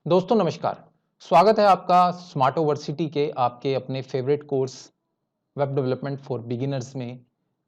दोस्तों नमस्कार। स्वागत है आपका स्मार्ट ओवर्सिटी के आपके अपने favourite course web development for beginners में।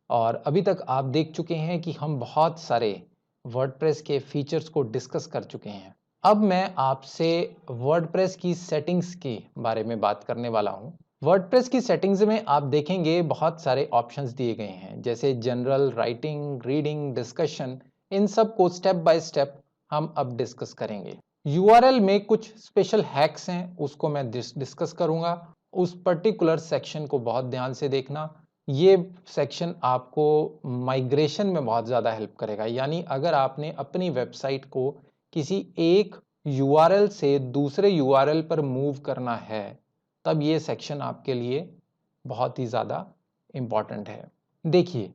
और अभी तक आप देख चुके हैं कि हम बहुत सारे वर्डप्रेस के फीचर्स को डिस्कस कर चुके हैं। अब मैं आपसे वर्डप्रेस की सेटिंग्स के बारे में बात करने वाला हूं। वर्डप्रेस की सेटिंग्स में आप देखेंगे बहुत सारे ऑप्शंस दिए गए हैं, जैसे जनरल, राइटिंग, रीडिंग, डिस्कशन। इन सब को स्टेप बाय स्टेप हम अब डिस्कस करेंगे। यूआरएल में कुछ स्पेशल हैक्स हैं, उसको मैं डिस्कस करूंगा। उस पर्टिकुलर सेक्शन को बहुत ध्यान से देखना। ये सेक्शन आपको माइग्रेशन में बहुत ज़्यादा हेल्प करेगा। यानी अगर आपने अपनी वेबसाइट को किसी एक यूआरएल से दूसरे यूआरएल पर मूव करना है, तब ये सेक्शन आपके लिए बहुत ही ज़्यादा इम्पॉर्टेंट है। देखिए,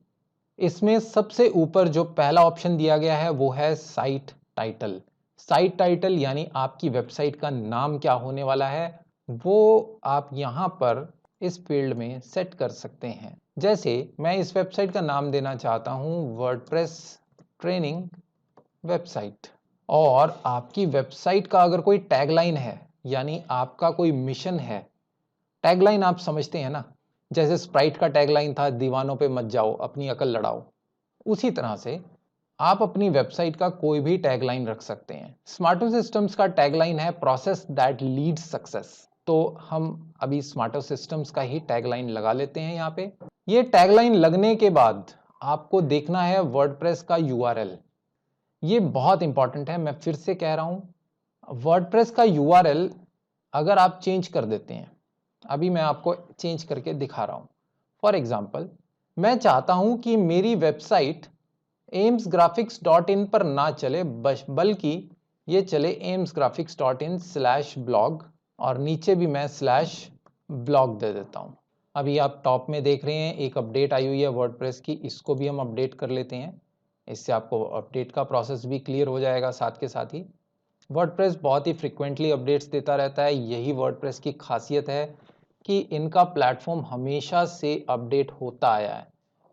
इसमें सबसे ऊपर जो पहला ऑप्शन दिया गया है वो है साइट टाइटल। साइट टाइटल यानी आपकी वेबसाइट का नाम क्या होने वाला है, वो आप यहाँ पर इस फील्ड में सेट कर सकते हैं। जैसे मैं इस वेबसाइट का नाम देना चाहता हूँ वर्डप्रेस ट्रेनिंग वेबसाइट। और आपकी वेबसाइट का अगर कोई टैगलाइन है, यानी आपका कोई मिशन है। टैगलाइन आप समझते हैं ना, जैसे स्प्राइट का टैगलाइन था दीवानों पे मत जाओ, अपनी अकल लड़ाओ। उसी तरह से आप अपनी वेबसाइट का कोई भी टैगलाइन रख सकते हैं। स्मार्टो सिस्टम्स का टैगलाइन है प्रोसेस दैट लीड्स सक्सेस। तो हम अभी स्मार्टो सिस्टम्स का ही टैगलाइन लगा लेते हैं यहाँ पे। ये टैगलाइन लगने के बाद आपको देखना है वर्डप्रेस का यूआरएल। ये बहुत इंपॉर्टेंट है, मैं फिर से कह रहा हूं। वर्डप्रेस का यूआरएल अगर आप चेंज कर देते हैं, अभी मैं आपको चेंज करके दिखा रहा हूं। फॉर एग्जाम्पल, मैं चाहता हूं कि मेरी वेबसाइट amsgraphics.in पर ना चले, बल्कि ये चले amsgraphics.in/blog, और नीचे भी मैं /blog दे देता हूं। अभी आप टॉप में देख रहे हैं एक अपडेट आई हुई है वर्डप्रेस की, इसको भी हम अपडेट कर लेते हैं। इससे आपको अपडेट का प्रोसेस भी क्लियर हो जाएगा। साथ के साथ ही वर्डप्रेस बहुत ही फ्रिक्वेंटली अपडेट्स देता रहता है। यही वर्डप्रेस की खासियत है कि इनका प्लेटफॉर्म हमेशा से अपडेट होता आया है,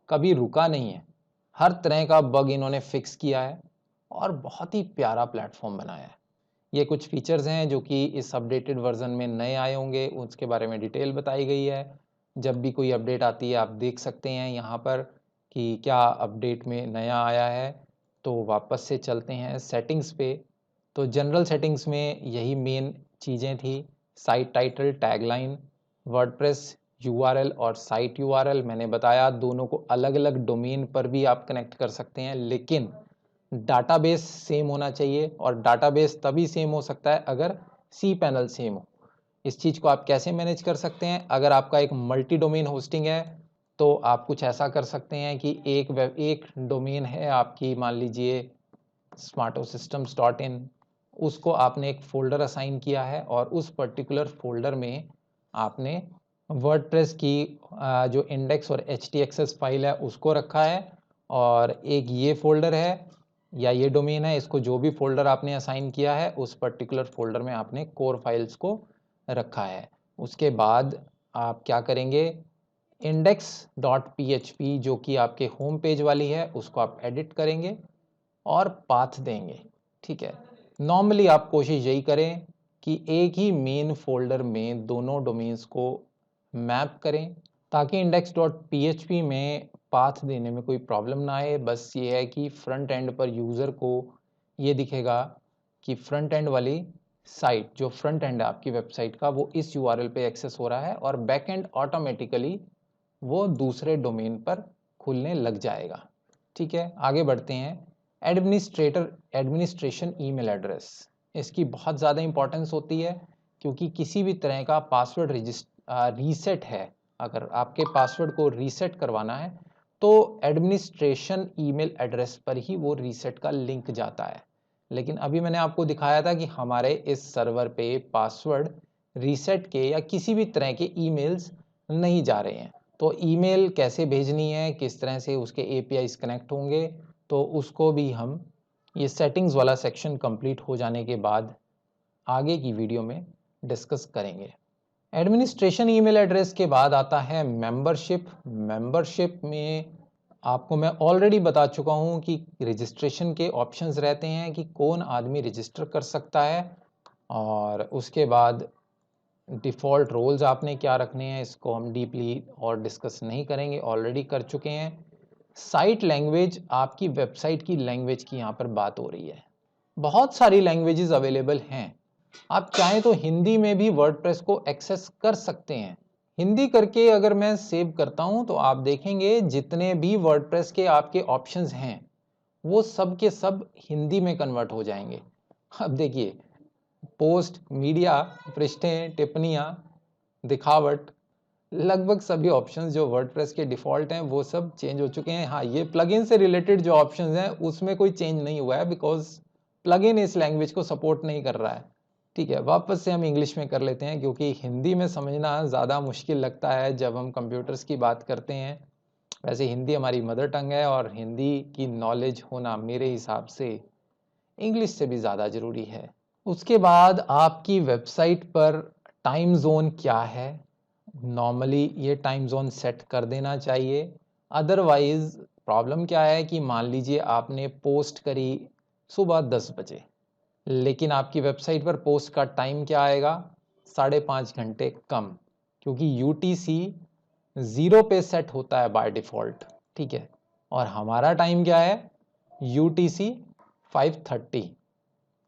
कभी रुका नहीं है। हर तरह का बग इन्होंने फिक्स किया है और बहुत ही प्यारा प्लेटफॉर्म बनाया है। ये कुछ फीचर्स हैं जो कि इस अपडेटेड वर्जन में नए आए होंगे, उसके बारे में डिटेल बताई गई है। जब भी कोई अपडेट आती है आप देख सकते हैं यहाँ पर कि क्या अपडेट में नया आया है। तो वापस से चलते हैं सेटिंग्स पे। तो जनरल सेटिंग्स में यही मेन चीज़ें थी, site title, tagline, WordPress URL और साइट यूआरएल। मैंने बताया दोनों को अलग अलग डोमेन पर भी आप कनेक्ट कर सकते हैं, लेकिन डाटाबेस सेम होना चाहिए। और डाटाबेस तभी सेम हो सकता है अगर सी पैनल सेम हो। इस चीज़ को आप कैसे मैनेज कर सकते हैं, अगर आपका एक मल्टी डोमेन होस्टिंग है तो आप कुछ ऐसा कर सकते हैं कि एक डोमेन है आपकी, मान लीजिए smartosystems.in, उसको आपने एक फोल्डर असाइन किया है और उस पर्टिकुलर फोल्डर में आपने वर्डप्रेस की जो इंडेक्स और htaccess फाइल है उसको रखा है। और एक ये फोल्डर है या ये डोमेन है, इसको जो भी फोल्डर आपने असाइन किया है उस पर्टिकुलर फोल्डर में आपने कोर फाइल्स को रखा है। उसके बाद आप क्या करेंगे, index.php जो कि आपके होम पेज वाली है उसको आप एडिट करेंगे और पाथ देंगे। ठीक है, नॉर्मली आप कोशिश यही करें कि एक ही मेन फोल्डर में दोनों डोमेन्स को मैप करें, ताकि index.php में पाथ देने में कोई प्रॉब्लम ना आए। बस ये है कि फ्रंट एंड पर यूज़र को ये दिखेगा कि फ्रंट एंड वाली साइट, जो फ्रंट एंड है आपकी वेबसाइट का, वो इस यूआरएल पे एक्सेस हो रहा है और बैक एंड ऑटोमेटिकली वो दूसरे डोमेन पर खुलने लग जाएगा। ठीक है, आगे बढ़ते हैं। एडमिनिस्ट्रेशन ईमेल एड्रेस, इसकी बहुत ज़्यादा इंपॉर्टेंस होती है, क्योंकि किसी भी तरह का पासवर्ड रीसेट है, अगर आपके पासवर्ड को रीसेट करवाना है तो एडमिनिस्ट्रेशन ईमेल एड्रेस पर ही वो रीसेट का लिंक जाता है। लेकिन अभी मैंने आपको दिखाया था कि हमारे इस सर्वर पे पासवर्ड रीसेट के या किसी भी तरह के ईमेल्स नहीं जा रहे हैं। तो ईमेल कैसे भेजनी है, किस तरह से उसके एपीआईज कनेक्ट होंगे, तो उसको भी हम ये सेटिंग्स वाला सेक्शन कंप्लीट हो जाने के बाद आगे की वीडियो में डिस्कस करेंगे। एडमिनिस्ट्रेशन ईमेल एड्रेस के बाद आता है मेंबरशिप। मेंबरशिप में आपको मैं ऑलरेडी बता चुका हूँ कि रजिस्ट्रेशन के ऑप्शंस रहते हैं कि कौन आदमी रजिस्टर कर सकता है और उसके बाद डिफ़ॉल्ट रोल्स आपने क्या रखने हैं, इसको हम डीपली और डिस्कस नहीं करेंगे, ऑलरेडी कर चुके हैं। साइट लैंग्वेज, आपकी वेबसाइट की लैंग्वेज की यहाँ पर बात हो रही है। बहुत सारी लैंग्वेजेस अवेलेबल हैं। आप चाहें तो हिंदी में भी वर्डप्रेस को एक्सेस कर सकते हैं। हिंदी करके अगर मैं सेव करता हूं तो आप देखेंगे जितने भी वर्डप्रेस के आपके ऑप्शंस हैं वो सब के सब हिंदी में कन्वर्ट हो जाएंगे। अब देखिए, पोस्ट, मीडिया, पृष्ठें, टिप्पणियां, दिखावट, लगभग सभी ऑप्शंस जो वर्डप्रेस के डिफ़ॉल्ट हैं वो सब चेंज हो चुके हैं। हाँ, ये प्लगइन से रिलेटेड जो ऑप्शंस हैं उसमें कोई चेंज नहीं हुआ है बिकॉज प्लगइन इस लैंग्वेज को सपोर्ट नहीं कर रहा है। ठीक है, वापस से हम इंग्लिश में कर लेते हैं क्योंकि हिंदी में समझना ज़्यादा मुश्किल लगता है जब हम कंप्यूटर्स की बात करते हैं। वैसे हिंदी हमारी मदर टंग है और हिंदी की नॉलेज होना मेरे हिसाब से इंग्लिश से भी ज़्यादा ज़रूरी है। उसके बाद आपकी वेबसाइट पर टाइम जोन क्या है, नॉर्मली ये टाइम जोन सेट कर देना चाहिए। अदरवाइज प्रॉब्लम क्या है कि मान लीजिए आपने पोस्ट करी सुबह 10 बजे, लेकिन आपकी वेबसाइट पर पोस्ट का टाइम क्या आएगा, 5.5 घंटे कम, क्योंकि यूटीसी 0 पे सेट होता है बाय डिफ़ॉल्ट। ठीक है, और हमारा टाइम क्या है, यूटीसी 5:30,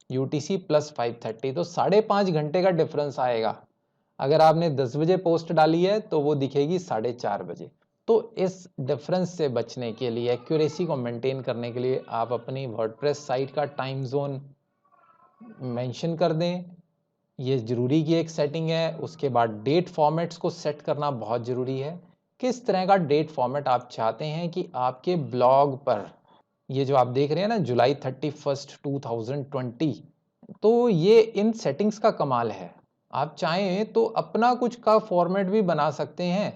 यूटीसी प्लस 5:30, तो 5.5 घंटे का डिफरेंस आएगा। अगर आपने 10 बजे पोस्ट डाली है तो वो दिखेगी 4:30 बजे। तो इस डिफरेंस से बचने के लिए, एक्यूरेसी को मेंटेन करने के लिए आप अपनी वर्डप्रेस साइट का टाइम जोन मेंशन कर दें। ये ज़रूरी की एक सेटिंग है। उसके बाद डेट फॉर्मेट्स को सेट करना बहुत ज़रूरी है। किस तरह का डेट फॉर्मेट आप चाहते हैं कि आपके ब्लॉग पर, ये जो आप देख रहे हैं ना जुलाई 31, 2020, तो ये इन सेटिंग्स का कमाल है। आप चाहें तो अपना कुछ का फॉर्मेट भी बना सकते हैं,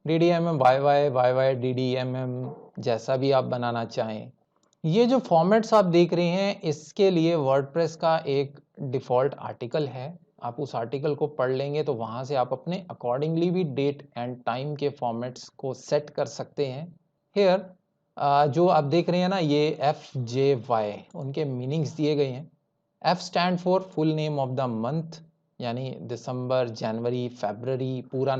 DDMM YY, YY DDMM, जैसा भी आप बनाना चाहें। ये जो फॉर्मेट्स आप देख रहे हैं इसके लिए वर्डप्रेस का एक डिफ़ॉल्ट आर्टिकल है। आप उस आर्टिकल को पढ़ लेंगे तो वहाँ से आप अपने अकॉर्डिंगली भी डेट एंड टाइम के फॉर्मेट्स को सेट कर सकते हैं। हेयर जो आप देख रहे हैं ना, ये FJY, उनके मीनिंग्स दिए गए हैं। F stand for full name of the month, यानी दिसंबर, जनवरी, फरवरी पूरा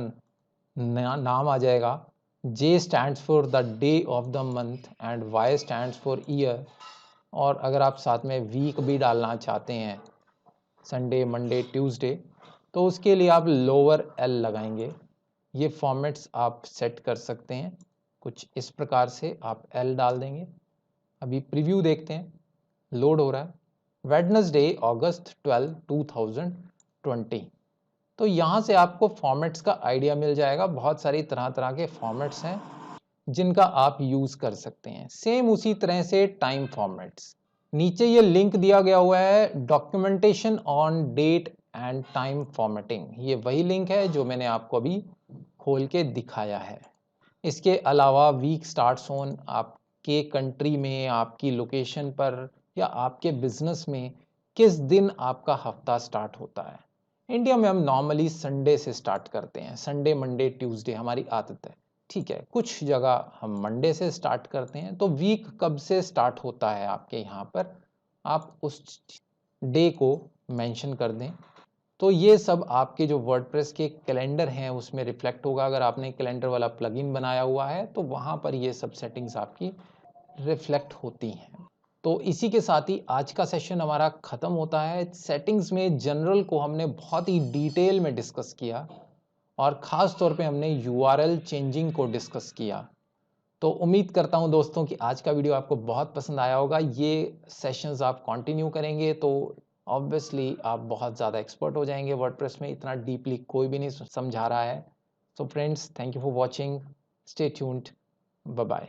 नाम आ जाएगा। J stands for the day of the month and Y stands for year. और अगर आप साथ में वीक भी डालना चाहते हैं, संडे, मंडे, ट्यूसडे, तो उसके लिए आप लोअर L लगाएंगे। ये फॉर्मेट्स आप सेट कर सकते हैं कुछ इस प्रकार से, आप L डाल देंगे। अभी प्रीव्यू देखते हैं, लोड हो रहा है। वेडनेसडे अगस्त 12, 2020। तो यहाँ से आपको फॉर्मेट्स का आइडिया मिल जाएगा। बहुत सारी तरह तरह के फॉर्मेट्स हैं जिनका आप यूज़ कर सकते हैं। सेम उसी तरह से टाइम फॉर्मेट्स, नीचे ये लिंक दिया गया हुआ है, documentation on date and time formatting. ये वही लिंक है जो मैंने आपको अभी खोल के दिखाया है। इसके अलावा वीक स्टार्ट्स ऑन, आपके कंट्री में, आपकी लोकेशन पर या आपके बिजनेस में किस दिन आपका हफ्ता स्टार्ट होता है। इंडिया में हम नॉर्मली संडे से स्टार्ट करते हैं, संडे, मंडे, ट्यूसडे हमारी आदत है। ठीक है, कुछ जगह हम मंडे से स्टार्ट करते हैं। तो वीक कब से स्टार्ट होता है आपके यहाँ पर, आप उस डे को मेंशन कर दें। तो ये सब आपके जो वर्डप्रेस के कैलेंडर हैं उसमें रिफ्लेक्ट होगा। अगर आपने कैलेंडर वाला प्लगइन बनाया हुआ है तो वहाँ पर ये सब सेटिंग्स आपकी रिफ्लेक्ट होती हैं। तो इसी के साथ ही आज का सेशन हमारा ख़त्म होता है। सेटिंग्स में जनरल को हमने बहुत ही डिटेल में डिस्कस किया और ख़ास तौर पे हमने URL चेंजिंग को डिस्कस किया। तो उम्मीद करता हूं दोस्तों कि आज का वीडियो आपको बहुत पसंद आया होगा। ये सेशंस आप कंटिन्यू करेंगे तो ऑब्वियसली आप बहुत ज़्यादा एक्सपर्ट हो जाएंगे वर्डप्रेस में। इतना डीपली कोई भी नहीं समझा रहा है। So friends, thank you for watching, stay tuned, bye bye.